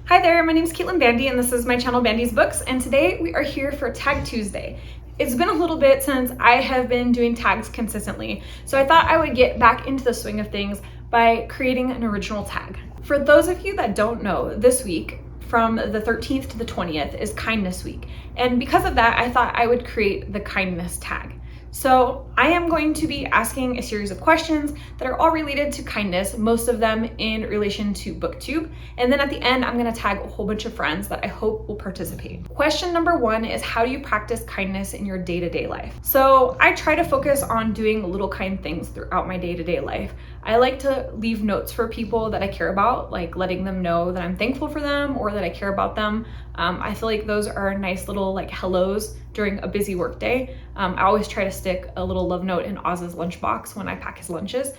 Hi there, my name is Caitlin Bandy and this is my channel Bandy's Books, and today we are here for Tag Tuesday. It's been a little bit since I have been doing tags consistently, so I thought I would get back into the swing of things by creating an original tag. For those of you that don't know, this week from the 13th to the 20th is Kindness Week, and because of that I thought I would create the kindness tag. So I am going to be asking a series of questions that are all related to kindness, most of them in relation to Booktube. And then at the end, I'm gonna tag a whole bunch of friends that I hope will participate. Question number one is, how do you practice kindness in your day-to-day life? So I try to focus on doing little kind things throughout my day-to-day life. I like to leave notes for people that I care about, like letting them know that I'm thankful for them or that I care about them. I feel like those are nice little like hellos during a busy work day. I always try to stick a little love note in Oz's lunchbox when I pack his lunches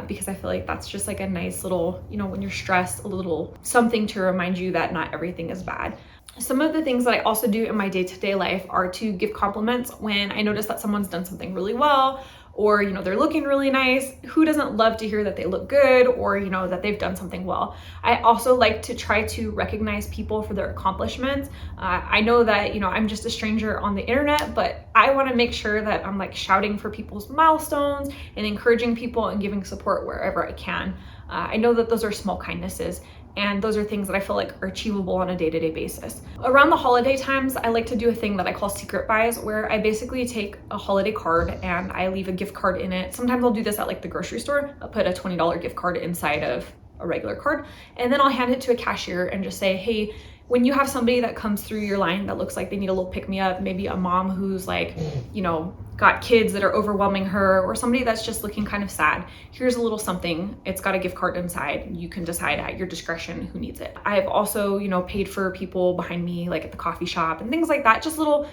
because I feel like that's just like a nice little, when you're stressed, a little something to remind you that not everything is bad. Some of the things that I also do in my day-to-day life are to give compliments when I notice that someone's done something really well, or they're looking really nice. Who doesn't love to hear that they look good, or that they've done something well? I also like to try to recognize people for their accomplishments. I know that I'm just a stranger on the internet, but I want to make sure that I'm like shouting for people's milestones and encouraging people and giving support wherever I can. I know that those are small kindnesses, and those are things that I feel like are achievable on a day-to-day basis. Around the holiday times, I like to do a thing that I call secret buys, where I basically take a holiday card and I leave a gift card in it. Sometimes I'll do this at like the grocery store. I'll put a $20 gift card inside of a regular card, and then I'll hand it to a cashier and just say, hey, when you have somebody that comes through your line that looks like they need a little pick-me-up, maybe a mom who's like, got kids that are overwhelming her, or somebody that's just looking kind of sad, here's a little something. It's got a gift card inside. You can decide at your discretion who needs it. I've also, paid for people behind me, like at the coffee shop and things like that. Just little,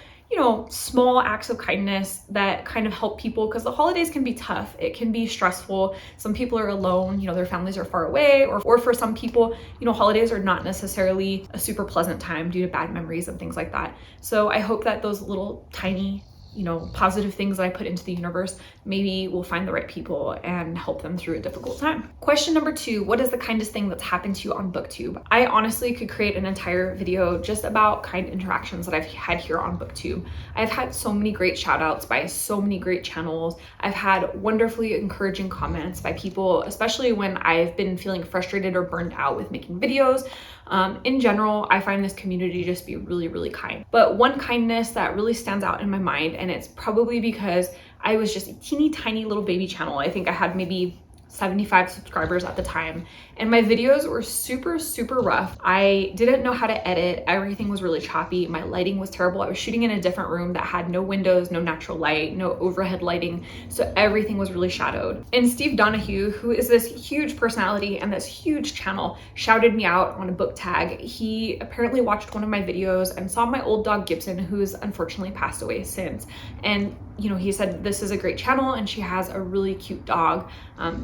small acts of kindness that kind of help people, because the holidays can be tough. It can be stressful. Some people are alone, their families are far away, or for some people, holidays are not necessarily a super pleasant time due to bad memories and things like that. So I hope that those little tiny positive things that I put into the universe maybe will find the right people and help them through a difficult time. Question number two, what is the kindest thing that's happened to you on Booktube? I honestly could create an entire video just about kind interactions that I've had here on Booktube. I've had so many great shout outs by so many great channels. I've had wonderfully encouraging comments by people, especially when I've been feeling frustrated or burned out with making videos. In general, I find this community just be really, really kind. But one kindness that really stands out in my mind, and it's probably because I was just a teeny tiny little baby channel. I think I had maybe 75 subscribers at the time, and my videos were super, super rough. I didn't know how to edit. Everything was really choppy. My lighting was terrible. I was shooting in a different room that had no windows, no natural light, no overhead lighting, so everything was really shadowed. And Steve Donahue, who is this huge personality and this huge channel, shouted me out on a book tag. He apparently watched one of my videos and saw my old dog Gibson, who's unfortunately passed away since, and he said, this is a great channel and she has a really cute dog.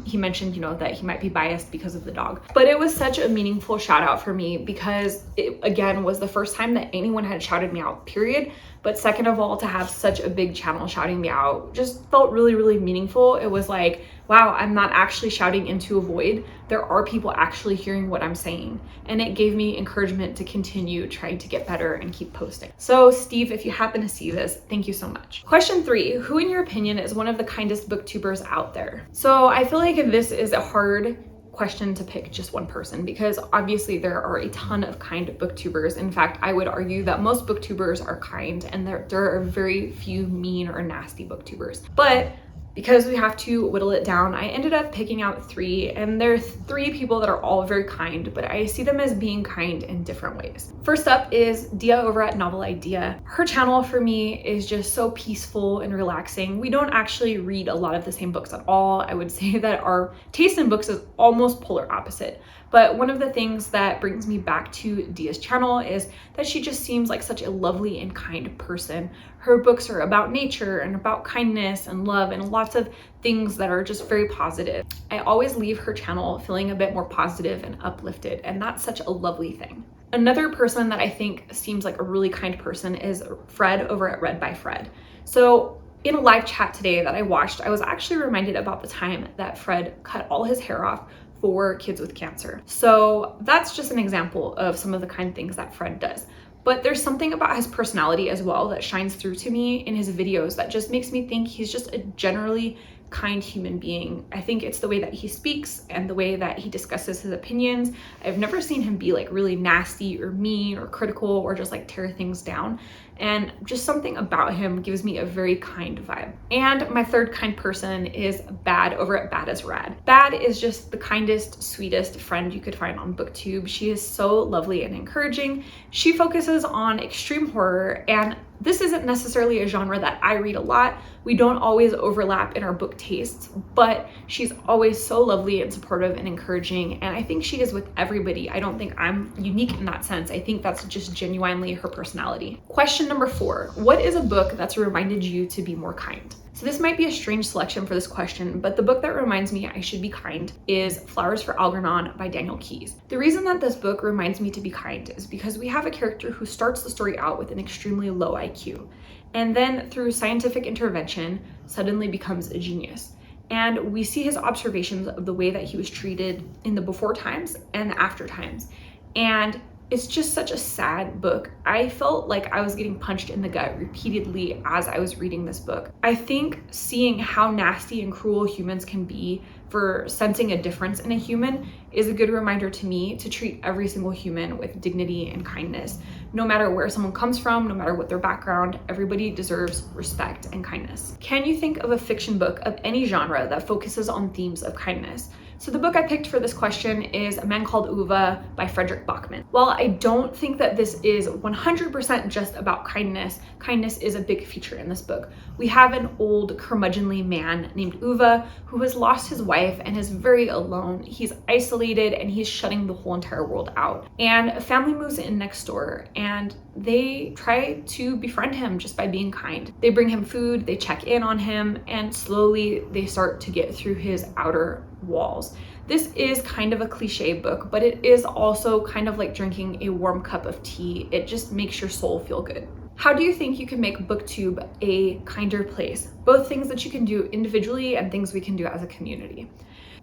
He mentioned, that he might be biased because of the dog. But it was such a meaningful shout out for me because it, again, was the first time that anyone had shouted me out, period. But second of all, to have such a big channel shouting me out just felt really, really meaningful. It was like, wow, I'm not actually shouting into a void. There are people actually hearing what I'm saying. And it gave me encouragement to continue trying to get better and keep posting. So Steve, if you happen to see this, thank you so much. Question three, who in your opinion is one of the kindest booktubers out there? So I feel like this is a hard question to pick just one person, because obviously there are a ton of kind booktubers. In fact, I would argue that most booktubers are kind and there are very few mean or nasty booktubers. But because we have to whittle it down, I ended up picking out three, and there are three people that are all very kind, but I see them as being kind in different ways. First up is Dia over at Novel Idea. Her channel for me is just so peaceful and relaxing. We don't actually read a lot of the same books at all. I would say that our taste in books is almost polar opposite. But one of the things that brings me back to Dia's channel is that she just seems like such a lovely and kind person. Her books are about nature and about kindness and love and lots of things that are just very positive. I always leave her channel feeling a bit more positive and uplifted, and that's such a lovely thing. Another person that I think seems like a really kind person is Fred over at Read by Fred. So in a live chat today that I watched, I was actually reminded about the time that Fred cut all his hair off for kids with cancer. So that's just an example of some of the kind of things that Fred does. But there's something about his personality as well that shines through to me in his videos that just makes me think he's just a generally kind human being. I think it's the way that he speaks and the way that he discusses his opinions. I've never seen him be like really nasty or mean or critical or just like tear things down. And just something about him gives me a very kind vibe. And my third kind person is Bad over at Bad is Rad. Bad is just the kindest, sweetest friend you could find on Booktube. She is so lovely and encouraging. She focuses on extreme horror, and this isn't necessarily a genre that I read a lot. We don't always overlap in our book tastes, but she's always so lovely and supportive and encouraging, and I think she is with everybody. I don't think I'm unique in that sense. I think that's just genuinely her personality. Question number 4, what is a book that's reminded you to be more kind? So this might be a strange selection for this question, but the book that reminds me I should be kind is Flowers for Algernon by Daniel Keyes. The reason that this book reminds me to be kind is because we have a character who starts the story out with an extremely low IQ, and then through scientific intervention suddenly becomes a genius. And we see his observations of the way that he was treated in the before times and the after times. And it's just such a sad book. I felt like I was getting punched in the gut repeatedly as I was reading this book. I think seeing how nasty and cruel humans can be for sensing a difference in a human is a good reminder to me to treat every single human with dignity and kindness. No matter where someone comes from, no matter what their background, everybody deserves respect and kindness. Can you think of a fiction book of any genre that focuses on themes of kindness? So the book I picked for this question is A Man Called Ove by Fredrik Backman. While I don't think that this is 100% just about kindness, kindness is a big feature in this book. We have an old curmudgeonly man named Ove who has lost his wife and is very alone. He's isolated and he's shutting the whole entire world out. And a family moves in next door and they try to befriend him just by being kind. They bring him food, they check in on him, and slowly they start to get through his outer walls. This is kind of a cliche book, but it is also kind of like drinking a warm cup of tea. It just makes your soul feel good. How do you think you can make Booktube a kinder place? Both things that you can do individually and things we can do as a community.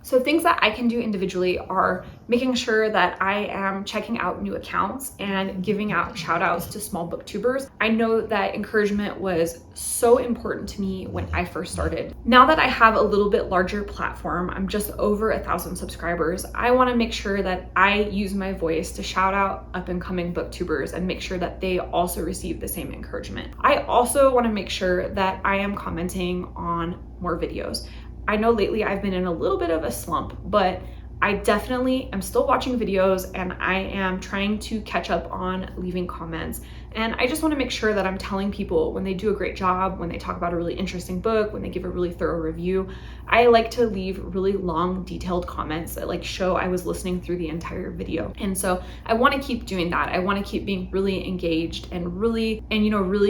So things that I can do individually are making sure that I am checking out new accounts and giving out shout outs to small booktubers. I know that encouragement was so important to me when I first started. Now that I have a little bit larger platform, I'm just over 1,000 subscribers, I want to make sure that I use my voice to shout out up and coming booktubers and make sure that they also receive the same encouragement. I also want to make sure that I am commenting on more videos. I know lately I've been in a little bit of a slump, but I definitely am still watching videos and I am trying to catch up on leaving comments. And I just want to make sure that I'm telling people when they do a great job, when they talk about a really interesting book, when they give a really thorough review. I like to leave really long, detailed comments that like show I was listening through the entire video. And so I want to keep doing that. I want to keep being really engaged and really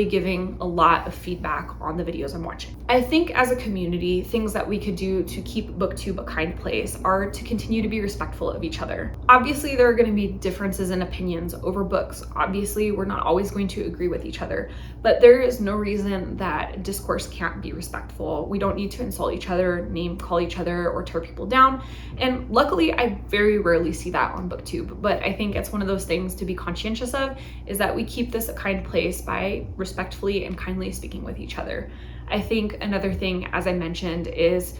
giving a lot of feedback on the videos I'm watching. I think as a community, things that we could do to keep Booktube a kind place are to continue to be respectful of each other. Obviously, there are going to be differences in opinions over books. Obviously, we're not always going to agree with each other, but there is no reason that discourse can't be respectful. We don't need to insult each other, name call each other, or tear people down. And luckily, I very rarely see that on Booktube, but I think it's one of those things to be conscientious of, is that we keep this a kind place by respectfully and kindly speaking with each other. I think another thing, as I mentioned, is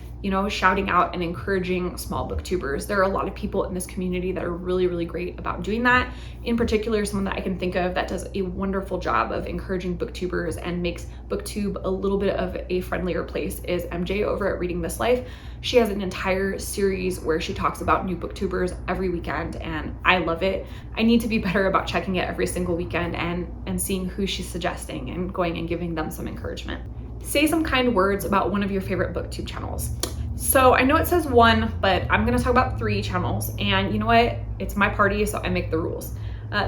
shouting out and encouraging small booktubers. There are a lot of people in this community that are really, really great about doing that. In particular, someone that I can think of that does a wonderful job of encouraging booktubers and makes Booktube a little bit of a friendlier place is MJ over at Reading This Life. She has an entire series where she talks about new booktubers every weekend, and I love it. I need to be better about checking it every single weekend and seeing who she's suggesting and going and giving them some encouragement. Say some kind words about one of your favorite Booktube channels. So I know it says one, but I'm gonna talk about 3 channels, and you know what? It's my party, so I make the rules.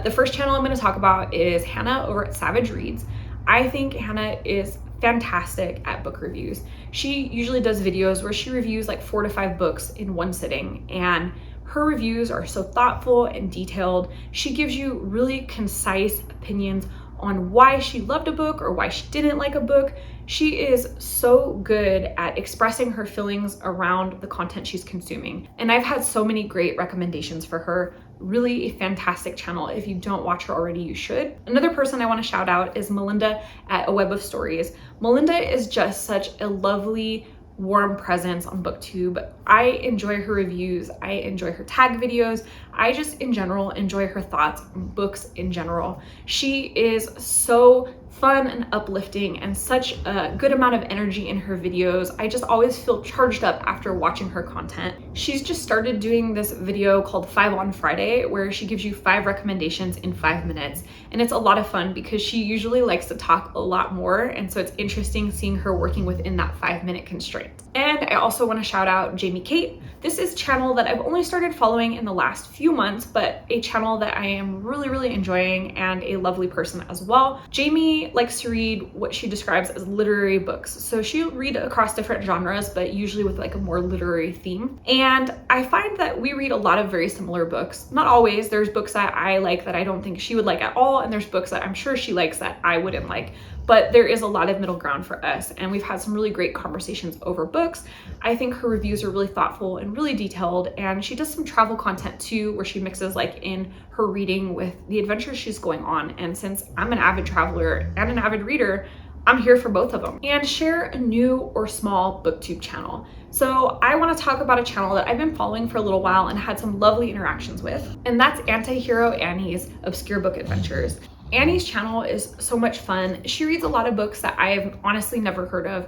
The first channel I'm gonna talk about is Hannah over at Savage Reads. I think Hannah is fantastic at book reviews. She usually does videos where she reviews like 4 to 5 books in one sitting, and her reviews are so thoughtful and detailed. She gives you really concise opinions on why she loved a book or why she didn't like a book. She is so good at expressing her feelings around the content she's consuming. And I've had so many great recommendations for her. Really a fantastic channel. If you don't watch her already, you should. Another person I want to shout out is Melinda at A Web of Stories. Melinda is just such a lovely, warm presence on Booktube. I enjoy her reviews. I enjoy her tag videos. I just in general enjoy her thoughts on books in general. She is so fun and uplifting and such a good amount of energy in her videos. I just always feel charged up after watching her content. She's just started doing this video called 5 on Friday, where she gives you 5 recommendations in 5 minutes. And it's a lot of fun because she usually likes to talk a lot more. And so it's interesting seeing her working within that 5-minute constraint. And I also want to shout out Jamie Kate. This is a channel that I've only started following in the last few months, but a channel that I am really enjoying and a lovely person as well. Jamie likes to read what she describes as literary books. So she'll read across different genres, but usually with like a more literary theme. And I find that we read a lot of very similar books. Not always. There's books that I like that I don't think she would like at all, and there's books that I'm sure she likes that I wouldn't like. But there is a lot of middle ground for us, and we've had some really great conversations over books. I think her reviews are really thoughtful and really detailed, and she does some travel content too, where she mixes like in her reading with the adventures she's going on. And since I'm an avid traveler and an avid reader, I'm here for both of them. And share a new or small booktube channel. So I want to talk about a channel that I've been following for a little while and had some lovely interactions with, and that's Antihero Annie's Obscure Book Adventures. Annie's channel is so much fun. She reads a lot of books that I've honestly never heard of,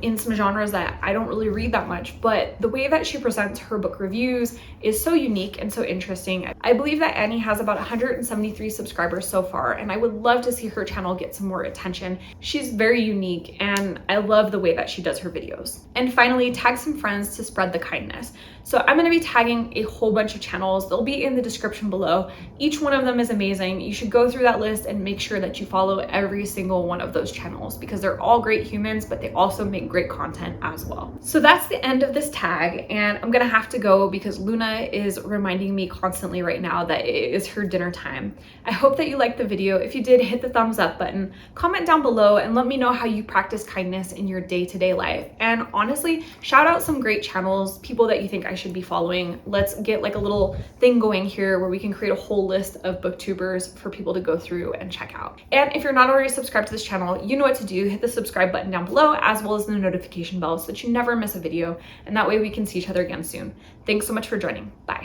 in some genres that I don't really read that much, but the way that she presents her book reviews is so unique and so interesting. I believe that Annie has about 173 subscribers so far, and I would love to see her channel get some more attention. She's very unique, and I love the way that she does her videos. And finally, tag some friends to spread the kindness. So I'm going to be tagging a whole bunch of channels. They'll be in the description below. Each one of them is amazing. You should go through that list and make sure that you follow every single one of those channels because they're all great humans, but they also make great content as well. So that's the end of this tag, and I'm gonna have to go because Luna is reminding me constantly right now that it is her dinner time. I hope that you liked the video. If you did, hit the thumbs up button, comment down below, and let me know how you practice kindness in your day-to-day life. And honestly, shout out some great channels, people that you think I should be following. Let's get like a little thing going here where we can create a whole list of booktubers for people to go through and check out. And if you're not already subscribed to this channel, you know what to do. Hit the subscribe button down below, as well as the notification bell so that you never miss a video, and that way we can see each other again soon. Thanks so much for joining. Bye.